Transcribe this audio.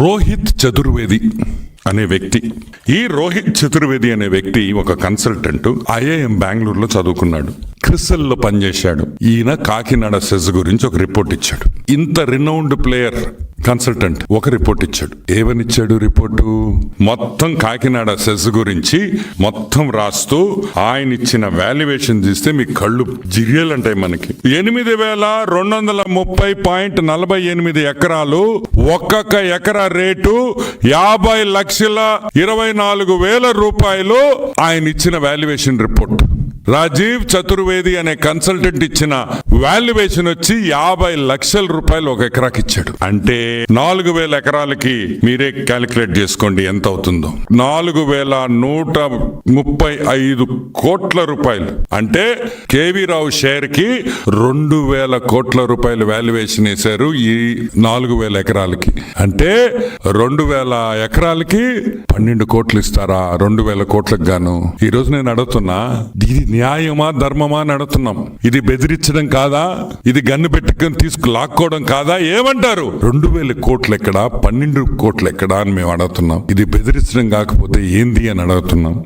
రోహిత్ చతుర్వేది అనే వ్యక్తి. ఈ రోహిత్ చతుర్వేది అనే వ్యక్తి ఒక కన్సల్టెంట్. ఐఐఎం బెంగళూరులో చదువుకున్నాడు. క్రిసల్ లో పనిచేశాడు. ఈయన కాకినాడ సెజ్ గురించి ఒక రిపోర్ట్ ఇచ్చాడు. ఇంత రినౌండ్ ప్లేయర్ కన్సల్టెంట్ ఒక రిపోర్ట్ ఇచ్చాడు. ఏమనిచ్చాడు రిపోర్టు? మొత్తం కాకినాడ సెజ్ గురించి మొత్తం రాస్తూ ఆయన ఇచ్చిన వాల్యుయేషన్ తీస్తే మీ కళ్ళు జిరియలంటాయి. మనకి 8,230.48 ఎకరాలు, ఒక్కొక్క ఎకరా రేటు 50,24,000 రూపాయలు. ఆయన ఇచ్చిన వాల్యుయేషన్ రిపోర్ట్. రాజీవ్ చతుర్వేది అనే కన్సల్టెంట్ ఇచ్చిన వాల్యుయేషన్ వచ్చి 50 లక్షల రూపాయలు ఒక ఎకరాకి ఇచ్చాడు. అంటే 4,000 ఎకరాలకి మీరే క్యాలిక్యులేట్ చేసుకోండి ఎంత అవుతుందో. 4,135 కోట్ల రూపాయలు. అంటే కేవీ రావు షేర్ కి 2,000 కోట్ల రూపాయలు వాల్యుయేషన్ వేశారు ఈ 4,000 ఎకరాలకి. అంటే 2,000 ఎకరాలకి 12 కోట్లు ఇస్తారా? 2,000 కోట్లకు గాను. ఈ రోజు నేను అడుగుతున్నా, ఇది న్యాయమా ధర్మమా అని అడుగుతున్నాం. ఇది బెదిరించడం కాదా? ఇది గన్ను పెట్టుకుని లాక్కోవడం కాదా? ఏమంటారు? 2,000 కోట్లు ఎక్కడా, 12 కోట్లు ఎక్కడా అని మేము అడుగుతున్నాం. ఇది బెదిరించడం కాకపోతే ఏంది అని అడుగుతున్నాం.